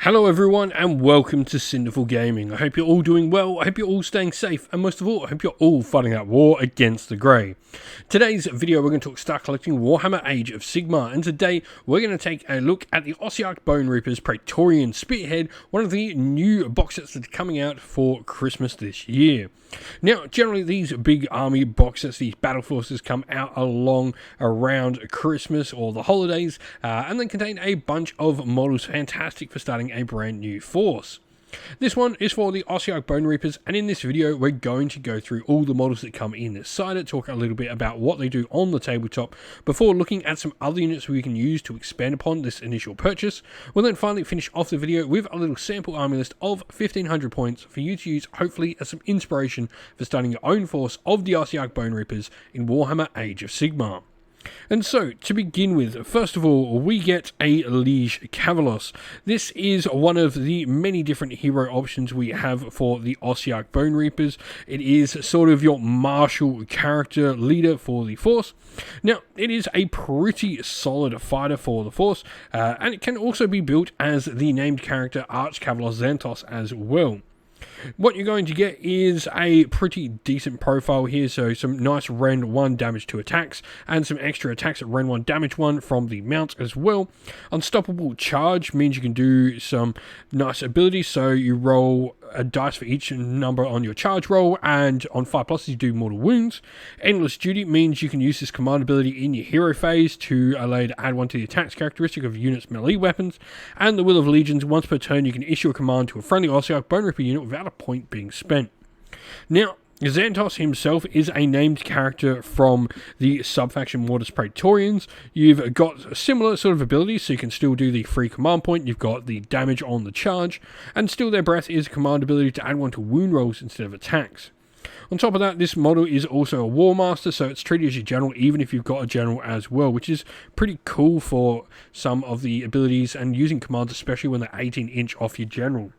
Hello everyone and welcome to Cinderful Gaming. I hope you're all doing well, I hope you're all staying safe, and most of all, I hope you're all fighting that war against the Grey. Today's video we're going to talk start collecting Warhammer Age of Sigmar, and today we're going to take a look at the Ossiarch Bonereapers Praetorian Spearhead, one of the new box sets that's coming out for Christmas this year. Now, generally these big army box sets, these battle forces come out along around Christmas or the holidays, and they contain a bunch of models fantastic for starting a brand new force. This one is for the Ossiarch Bonereapers, and in this video we're going to go through all the models that come inside it, talk a little bit about what they do on the tabletop before looking at some other units we can use to expand upon this initial purchase. We'll then finally finish off the video with a little sample army list of 1500 points for you to use, hopefully as some inspiration for starting your own force of the Ossiarch Bonereapers in Warhammer Age of Sigmar. And so, to begin with, first of all, we get a Liege Cavalos. This is one of the many different hero options we have for the Ossiarch Bonereapers. It is sort of your martial character leader for the force. Now, it is a pretty solid fighter for the force, and it can also be built as the named character Archcavalos Xanthos as well. What you're going to get is a pretty decent profile here, so some nice Rend 1 damage 2 attacks, and some extra attacks at Rend 1 damage 1 from the mount as well. Unstoppable Charge means you can do some nice abilities, so you roll a dice for each number on your charge roll, and on 5+ you do mortal wounds. Endless Duty means you can use this command ability in your hero phase to allow you to add 1 to the attacks characteristic of units' melee weapons. And the Will of Legions, once per turn you can issue a command to a friendly Ossiarch Bonereaper unit without a point being spent. Now, Xanthos himself is a named character from the sub-faction Mortis Praetorians. You've got similar sort of abilities, so you can still do the free command point, you've got the damage on the charge, and Still Their Breath is a command ability to add 1 to wound rolls instead of attacks. On top of that, this model is also a War Master, so it's treated as your general even if you've got a general as well, which is pretty cool for some of the abilities and using commands, especially when they're 18-inch off your general.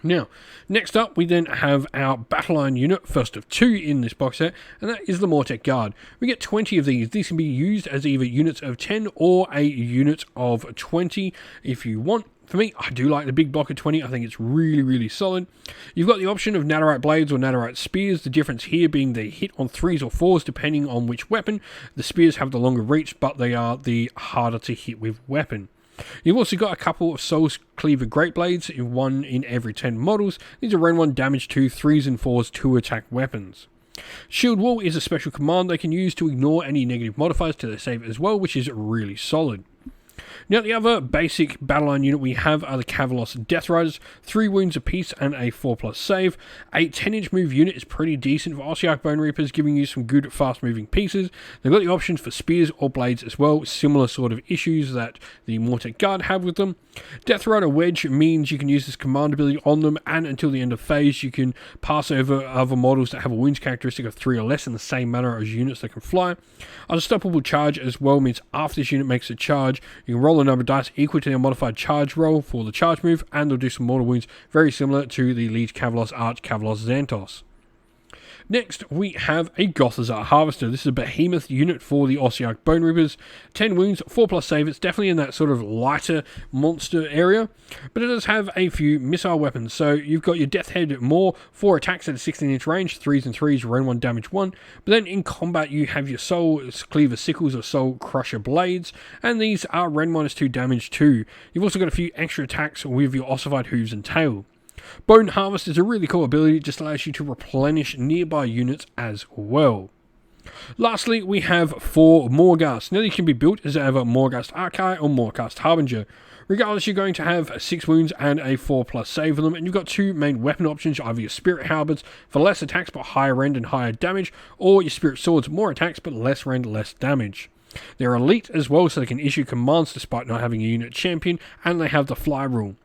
Now, next up we then have our battle line unit, first of 2 in this box set, and that is the Mortek Guard. We get 20 of these. These can be used as either units of 10 or a unit of 20 if you want. For me, I do like the big block of 20. I think it's really solid. You've got the option of Nadirite Blades or Nadirite Spears. The difference here being they hit on 3s or 4s depending on which weapon. The Spears have the longer reach, but they are the harder to hit with weapon. You've also got a couple of Soul Cleaver Great Blades, 1 in every 10 models. These are Rend 1 damage 2, 3s and 4s, 2 attack weapons. Shield Wall is a special command they can use to ignore any negative modifiers to their save as well, which is really solid. Now, the other basic battle line unit we have are the Cavalos Death Riders, 3 wounds apiece and a 4+ save. A 10-inch move unit is pretty decent for Ossiarch Bonereapers, giving you some good fast-moving pieces. They've got the options for spears or blades as well, similar sort of issues that the Mortek Guard have with them. Death Rider Wedge means you can use this command ability on them, and until the end of phase you can pass over other models that have a wounds characteristic of 3 or less in the same manner as units that can fly. Unstoppable Charge as well means after this unit makes a charge, you can roll a number of dice equal to their modified charge roll for the charge move, and they'll do some mortal wounds very similar to the Liege Cavalos Archcavalos Xanthos. Next, we have a Gothizzar Harvester. This is a behemoth unit for the Ossiarch Bonereapers. 10 wounds, 4+ save. It's definitely in that sort of lighter monster area, but it does have a few missile weapons. So you've got your Death Head Maw, 4 attacks at a 16-inch range, 3s and 3s, Rend 1 damage 1. But then in combat you have your Soul Cleaver Sickles or Soul Crusher Blades, and these are Rend -2 damage 2. You've also got a few extra attacks with your Ossified Hooves and Tail. Bone Harvest is a really cool ability, it just allows you to replenish nearby units as well. Lastly, we have 4 Morghast. Now these can be built as either Morghast Archai or Morghast Harbinger. Regardless, you're going to have 6 wounds and a 4+ save for them, and you've got 2 main weapon options, either your Spirit Halberds for less attacks but higher rend and higher damage, or your Spirit Swords, more attacks but less rend, less damage. They're elite as well, so they can issue commands despite not having a unit champion, and they have the fly rule.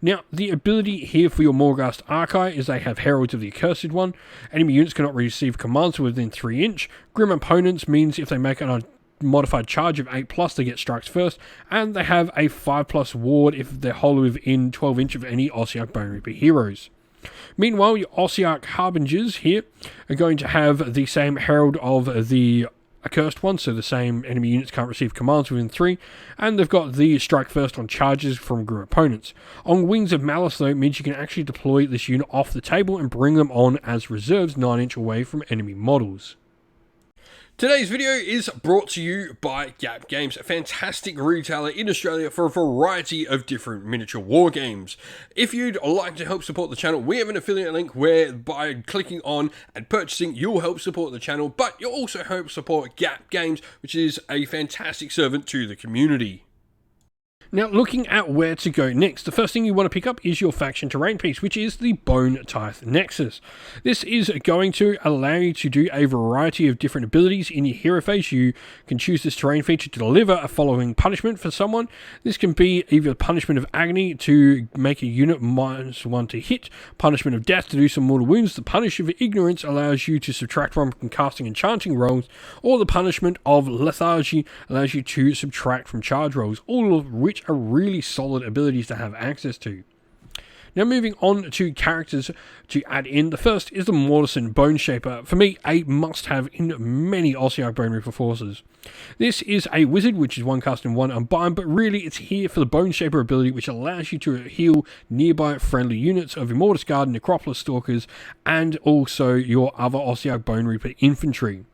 Now, the ability here for your Morghast Archai is they have Heralds of the Accursed One. Enemy units cannot receive commands within 3 inch. Grim Opponents means if they make an modified charge of 8+, they get strikes first, and they have a 5+ ward if they're wholly within 12 inch of any Ossiarch Bonereaper heroes. Meanwhile, your Ossiarch Harbingers here are going to have the same Herald of the a cursed one, so the same enemy units can't receive commands within 3, and they've got the strike first on charges from group opponents. On Wings of Malice though, means you can actually deploy this unit off the table and bring them on as reserves 9 inch away from enemy models. Today's video is brought to you by Gap Games, a fantastic retailer in Australia for a variety of different miniature war games. If you'd like to help support the channel, we have an affiliate link where by clicking on and purchasing, you'll help support the channel, but you'll also help support Gap Games, which is a fantastic servant to the community. Now, looking at where to go next, the first thing you want to pick up is your faction terrain piece, which is the Bone Tithe Nexus. This is going to allow you to do a variety of different abilities in your hero phase. You can choose this terrain feature to deliver a following punishment for someone. This can be either punishment of agony to make a unit -1 to hit, punishment of death to do some mortal wounds, the punishment of ignorance allows you to subtract 1 from casting enchanting rolls, or the punishment of lethargy allows you to subtract from charge rolls, all of which are really solid abilities to have access to. Now moving on to characters to add in, the first is the Mortison Bone Shaper, for me a must-have in many Ossiarch Bonereaper forces. This is a wizard which is 1 cast and 1 unbind, but really it's here for the Bone Shaper ability, which allows you to heal nearby friendly units of Immortus Guard, Necropolis Stalkers, and also your other Ossiarch Bonereaper infantry.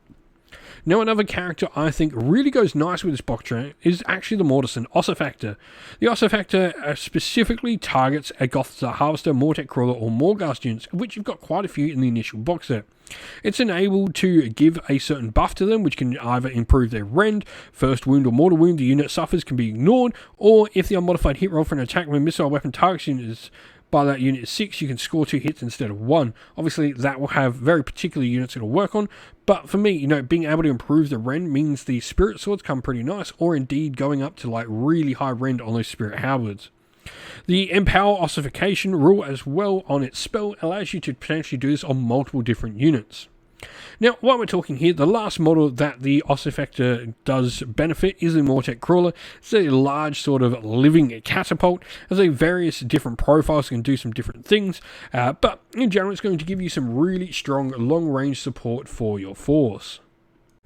Now another character I think really goes nice with this box trait is actually the Mortison Ossifactor. The Ossifactor specifically targets a Gothizzar Harvester, Mortek Crawler or Morghast units, of which you've got quite a few in the initial box set. It's enabled to give a certain buff to them, which can either improve their rend, first wound or mortal wound the unit suffers can be ignored, or if the unmodified hit roll for an attack when a missile weapon targets unit is by that unit is 6, you can score 2 hits instead of 1. Obviously, that will have very particular units it'll work on, but for me, being able to improve the rend means the Spirit Swords come pretty nice, or indeed going up to like really high rend on those Spirit Halberds. The Empower Ossification rule as well on its spell allows you to potentially do this on multiple different units. Now, while we're talking here, the last model that the Ossifactor does benefit is the Mortek Crawler. It's a large sort of living catapult. Has a various different profiles, can do some different things, but in general it's going to give you some really strong long-range support for your force.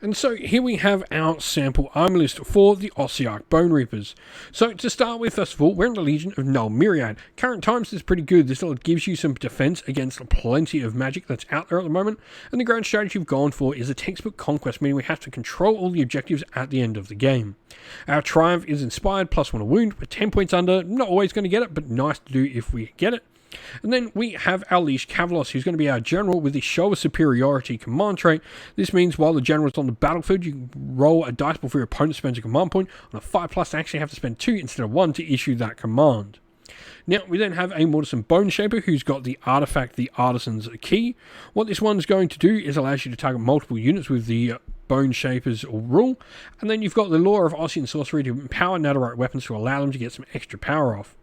And so here we have our sample army list for the Ossiarch Bonereapers. So to start with, first of all, we're in the Legion of Null Myriad. Current times is pretty good. This gives you some defense against plenty of magic that's out there at the moment. And the grand strategy we've gone for is a textbook conquest, meaning we have to control all the objectives at the end of the game. Our Triumph is inspired, +1 a wound. We're 10 points under. Not always going to get it, but nice to do if we get it. And then we have our Liege Cavalos, who's going to be our general with the Show of Superiority command trait. This means while the general is on the battlefield, you can roll a dice before your opponent spends a command point. On a 5+, they actually have to spend 2 instead of 1 to issue that command. Now, we then have a Mortison Bone Shaper who's got the artifact, the Artisan's Key. What this one's going to do is allows you to target multiple units with the Bone Shaper's rule. And then you've got the Law of Ossian Sorcery to empower Netherite weapons to allow them to get some extra power off.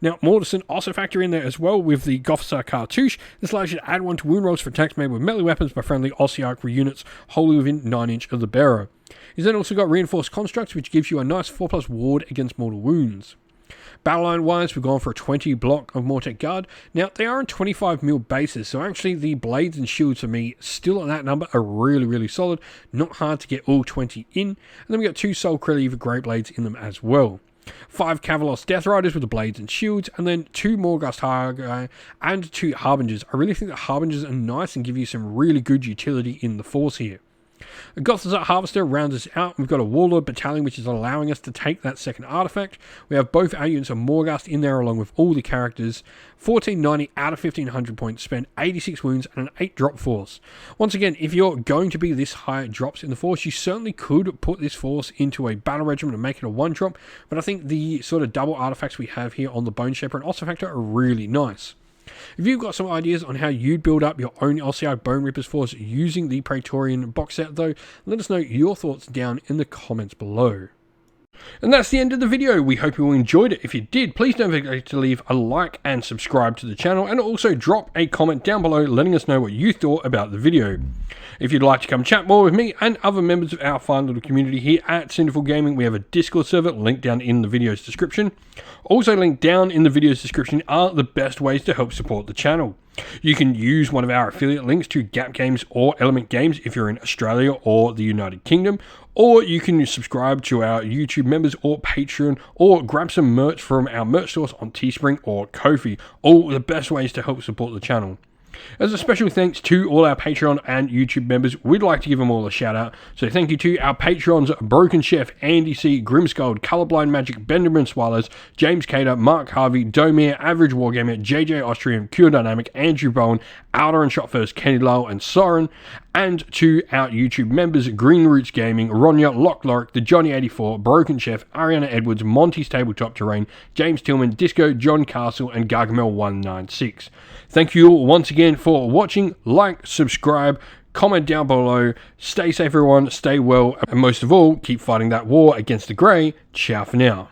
Now, Mortison Ossifactor in there as well with the Gothizzar Cartouche. This allows you to add 1 to wound rolls for attacks made with melee weapons by friendly Ossiarch units wholly within 9 inch of the bearer. He's then also got Reinforced Constructs, which gives you a nice 4+ ward against mortal wounds. Battle line wise, we've gone for a 20 block of Mortek Guard. Now, they are on 25 mil bases, so actually the blades and shields for me, still at that number, are really, really solid. Not hard to get all 20 in. And then we got 2 Soul Cleaver Great Blades in them as well. 5 Cavalos Death Riders with the blades and shields, and then 2 Morghast Hargai and 2 Harbingers. I really think the Harbingers are nice and give you some really good utility in the force here. A Gothizzar Harvester rounds us out. We've got a Warlord Battalion, which is allowing us to take that second artifact. We have both our units of Morghast in there along with all the characters. 1490 out of 1500 points, spend 86 wounds and an 8 drop force. Once again, if you're going to be this high drops in the force, you certainly could put this force into a battle regiment and make it a 1 drop, but I think the sort of double artifacts we have here on the Bone Shaper and Ossifactor are really nice. If you've got some ideas on how you'd build up your own Ossiarch Bonereapers force using the Praetorian box set though, let us know your thoughts down in the comments below. And that's the end of the video. We hope you all enjoyed it. If you did, please don't forget to leave a like and subscribe to the channel, and also drop a comment down below letting us know what you thought about the video. If you'd like to come chat more with me and other members of our fine little community here at Sinful Gaming, we have a Discord server linked down in the video's description. Also linked down in the video's description are the best ways to help support the channel. You can use one of our affiliate links to Gap Games or Element Games if you're in Australia or the United Kingdom, or you can subscribe to our YouTube members or Patreon, or grab some merch from our merch stores on Teespring or Ko-fi. All the best ways to help support the channel. As a special thanks to all our Patreon and YouTube members, we'd like to give them all a shout out. So thank you to our Patrons: Broken Chef, Andy C, Grimscold, Colorblind Magic, Benjamin Swallows, James Cater, Mark Harvey, Domir, Average Wargamer, JJ Austrian, Cure Dynamic, Andrew Bowen, Outer and Shot First, Kenny Lowell and Soren. And to our YouTube members: Green Roots Gaming, Ronya, Lock Lorick, the Johnny84, Broken Chef, Ariana Edwards, Monty's Tabletop Terrain, James Tillman, Disco, John Castle and Gargamel196. Thank you all once again for watching. Like, subscribe, comment down below. Stay safe everyone, stay well, and most of all, keep fighting that war against the grey. Ciao for now.